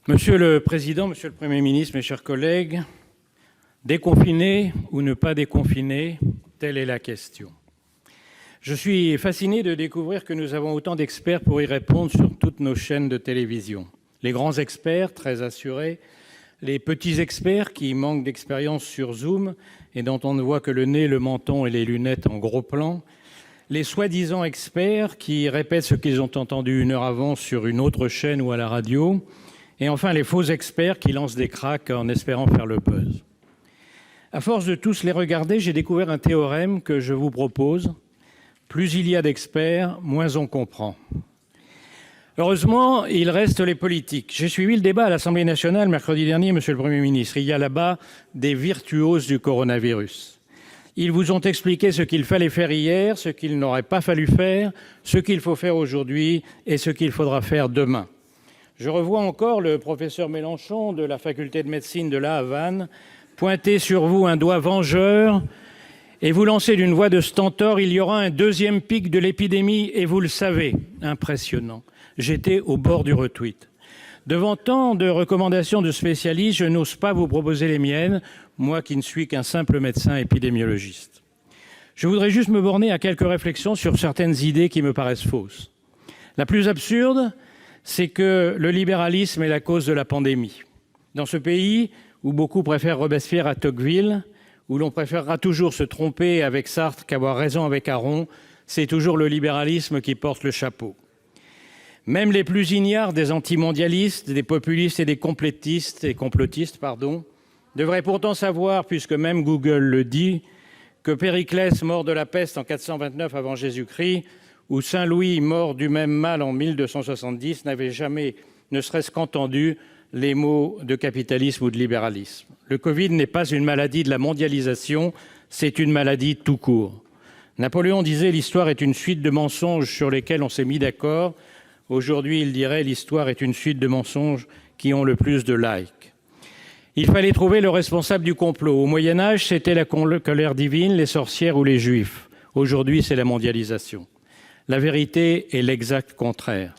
Monsieur le Président, Monsieur le Premier ministre, mes chers collègues, déconfiner ou ne pas déconfiner, telle est la question. Je suis fasciné de découvrir que nous avons autant d'experts pour y répondre sur toutes nos chaînes de télévision. Les grands experts, très assurés, les petits experts qui manquent d'expérience sur Zoom et dont on ne voit que le nez, le menton et les lunettes en gros plan, les soi-disant experts qui répètent ce qu'ils ont entendu une heure avant sur une autre chaîne ou à la radio, et enfin les faux experts qui lancent des cracks en espérant faire le buzz. À force de tous les regarder, j'ai découvert un théorème que je vous propose. Plus il y a d'experts, moins on comprend. Heureusement, il reste les politiques. J'ai suivi le débat à l'Assemblée nationale mercredi dernier, Monsieur le Premier ministre. Il y a là-bas des virtuoses du coronavirus. Ils vous ont expliqué ce qu'il fallait faire hier, ce qu'il n'aurait pas fallu faire, ce qu'il faut faire aujourd'hui et ce qu'il faudra faire demain. Je revois encore le professeur Mélenchon de la faculté de médecine de La Havane pointer sur vous un doigt vengeur et vous lancer d'une voix de stentor: il y aura un deuxième pic de l'épidémie et vous le savez. Impressionnant. J'étais au bord du retweet. Devant tant de recommandations de spécialistes, je n'ose pas vous proposer les miennes, moi qui ne suis qu'un simple médecin épidémiologiste. Je voudrais juste me borner à quelques réflexions sur certaines idées qui me paraissent fausses. La plus absurde, c'est que le libéralisme est la cause de la pandémie. Dans ce pays où beaucoup préfèrent Robespierre à Tocqueville, où l'on préférera toujours se tromper avec Sartre qu'avoir raison avec Aron, c'est toujours le libéralisme qui porte le chapeau. Même les plus ignares des antimondialistes, des populistes et des complotistes, devraient pourtant savoir, puisque même Google le dit, que Périclès, mort de la peste en 429 avant Jésus-Christ, ou Saint Louis, mort du même mal en 1270, n'avait jamais, ne serait-ce qu'entendu, les mots de capitalisme ou de libéralisme. Le Covid n'est pas une maladie de la mondialisation, c'est une maladie tout court. Napoléon disait « l'histoire est une suite de mensonges sur lesquels on s'est mis d'accord ». Aujourd'hui, il dirait « l'histoire est une suite de mensonges qui ont le plus de likes ». Il fallait trouver le responsable du complot. Au Moyen-Âge, c'était la colère divine, les sorcières ou les juifs. Aujourd'hui, c'est la mondialisation. La vérité est l'exact contraire.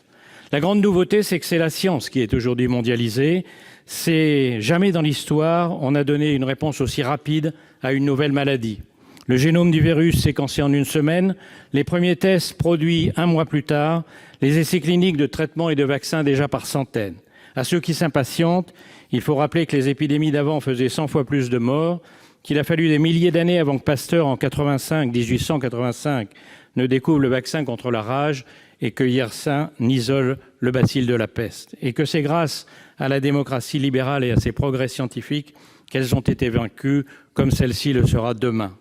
La grande nouveauté, c'est que c'est la science qui est aujourd'hui mondialisée. C'est jamais dans l'histoire on a donné une réponse aussi rapide à une nouvelle maladie. Le génome du virus séquencé en une semaine, les premiers tests produits un mois plus tard, les essais cliniques de traitements et de vaccins déjà par centaines. À ceux qui s'impatientent, il faut rappeler que les épidémies d'avant faisaient 100 fois plus de morts, qu'il a fallu des milliers d'années avant que Pasteur, en 1885, ne découvre le vaccin contre la rage et que Yersin n'isole le bacille de la peste. Et que c'est grâce à la démocratie libérale et à ses progrès scientifiques qu'elles ont été vaincues, comme celle-ci le sera demain.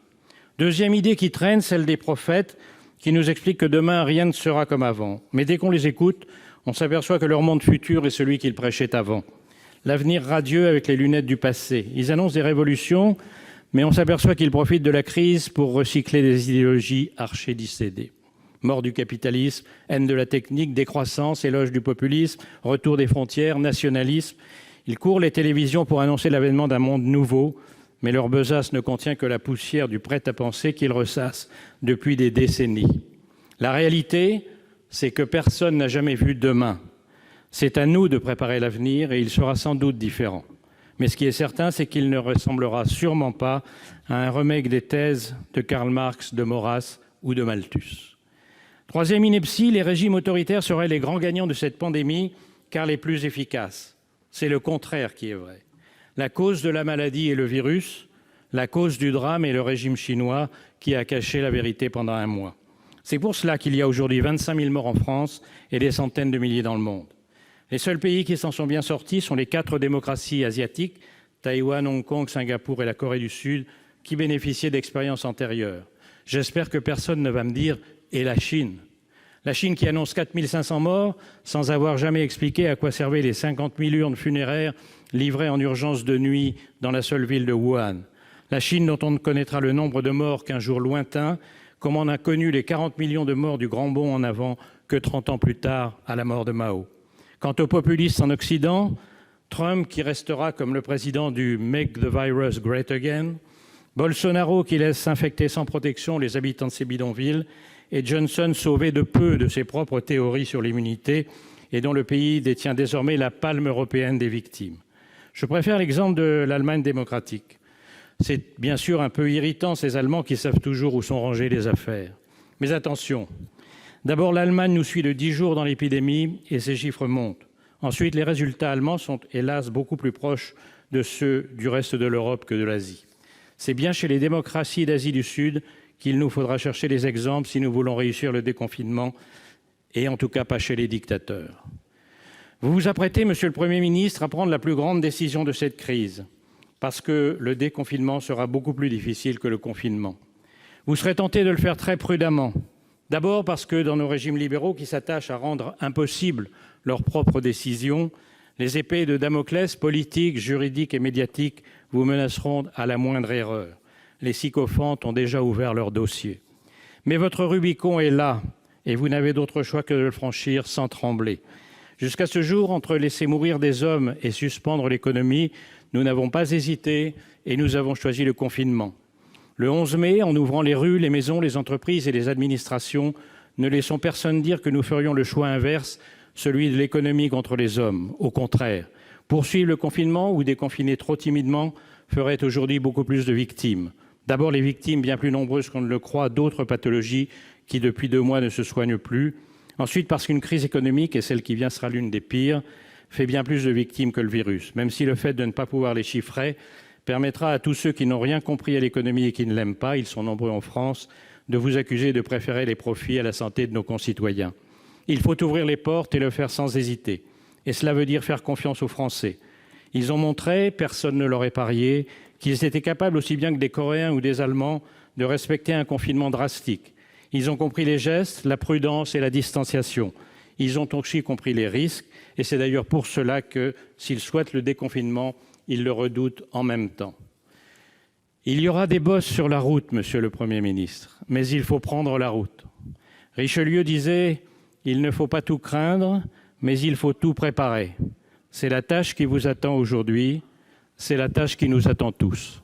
Deuxième idée qui traîne, celle des prophètes, qui nous expliquent que demain, rien ne sera comme avant. Mais dès qu'on les écoute, on s'aperçoit que leur monde futur est celui qu'ils prêchaient avant. L'avenir radieux avec les lunettes du passé. Ils annoncent des révolutions, mais on s'aperçoit qu'ils profitent de la crise pour recycler des idéologies archi-dissédées. Mort du capitalisme, haine de la technique, décroissance, éloge du populisme, retour des frontières, nationalisme. Ils courent les télévisions pour annoncer l'avènement d'un monde nouveau, mais leur besace ne contient que la poussière du prêt-à-penser qu'ils ressassent depuis des décennies. La réalité, c'est que personne n'a jamais vu demain. C'est à nous de préparer l'avenir et il sera sans doute différent. Mais ce qui est certain, c'est qu'il ne ressemblera sûrement pas à un remake des thèses de Karl Marx, de Maurras ou de Malthus. Troisième ineptie, les régimes autoritaires seraient les grands gagnants de cette pandémie, car les plus efficaces. C'est le contraire qui est vrai. La cause de la maladie est le virus, la cause du drame est le régime chinois qui a caché la vérité pendant un mois. C'est pour cela qu'il y a aujourd'hui 25 000 morts en France et des centaines de milliers dans le monde. Les seuls pays qui s'en sont bien sortis sont les 4 démocraties asiatiques, Taïwan, Hong Kong, Singapour et la Corée du Sud, qui bénéficiaient d'expériences antérieures. J'espère que personne ne va me dire « et la Chine ?» La Chine qui annonce 4 500 morts sans avoir jamais expliqué à quoi servaient les 50 000 urnes funéraires livrées en urgence de nuit dans la seule ville de Wuhan. La Chine dont on ne connaîtra le nombre de morts qu'un jour lointain, comme on a connu les 40 millions de morts du grand bond en avant que 30 ans plus tard à la mort de Mao. Quant aux populistes en Occident, Trump qui restera comme le président du « Make the virus great again », Bolsonaro qui laisse s'infecter sans protection les habitants de ses bidonvilles et Johnson sauvé de peu de ses propres théories sur l'immunité et dont le pays détient désormais la palme européenne des victimes. Je préfère l'exemple de l'Allemagne démocratique. C'est bien sûr un peu irritant, ces Allemands qui savent toujours où sont rangées les affaires. Mais attention, d'abord l'Allemagne nous suit de 10 jours dans l'épidémie et ses chiffres montent. Ensuite, les résultats allemands sont hélas beaucoup plus proches de ceux du reste de l'Europe que de l'Asie. C'est bien chez les démocraties d'Asie du Sud qu'il nous faudra chercher des exemples si nous voulons réussir le déconfinement, et en tout cas pas chez les dictateurs. Vous vous apprêtez, Monsieur le Premier ministre, à prendre la plus grande décision de cette crise, parce que le déconfinement sera beaucoup plus difficile que le confinement. Vous serez tenté de le faire très prudemment. D'abord parce que dans nos régimes libéraux qui s'attachent à rendre impossible leurs propres décisions, les épées de Damoclès politiques, juridiques et médiatiques vous menaceront à la moindre erreur. Les sycophantes ont déjà ouvert leur dossier. Mais votre Rubicon est là, et vous n'avez d'autre choix que de le franchir sans trembler. Jusqu'à ce jour, entre laisser mourir des hommes et suspendre l'économie, nous n'avons pas hésité et nous avons choisi le confinement. Le 11 mai, en ouvrant les rues, les maisons, les entreprises et les administrations, ne laissons personne dire que nous ferions le choix inverse, celui de l'économie contre les hommes. Au contraire, poursuivre le confinement ou déconfiner trop timidement ferait aujourd'hui beaucoup plus de victimes. D'abord, les victimes, bien plus nombreuses qu'on ne le croit, d'autres pathologies qui, depuis 2 mois, ne se soignent plus. Ensuite, parce qu'une crise économique, et celle qui vient sera l'une des pires, fait bien plus de victimes que le virus, même si le fait de ne pas pouvoir les chiffrer permettra à tous ceux qui n'ont rien compris à l'économie et qui ne l'aiment pas, ils sont nombreux en France, de vous accuser de préférer les profits à la santé de nos concitoyens. Il faut ouvrir les portes et le faire sans hésiter. Et cela veut dire faire confiance aux Français. Ils ont montré, personne ne leur est parié, qu'ils étaient capables, aussi bien que des Coréens ou des Allemands, de respecter un confinement drastique. Ils ont compris les gestes, la prudence et la distanciation. Ils ont aussi compris les risques, et c'est d'ailleurs pour cela que, s'ils souhaitent le déconfinement, ils le redoutent en même temps. Il y aura des bosses sur la route, Monsieur le Premier ministre, mais il faut prendre la route. Richelieu disait « Il ne faut pas tout craindre, mais il faut tout préparer ». C'est la tâche qui vous attend aujourd'hui, c'est la tâche qui nous attend tous.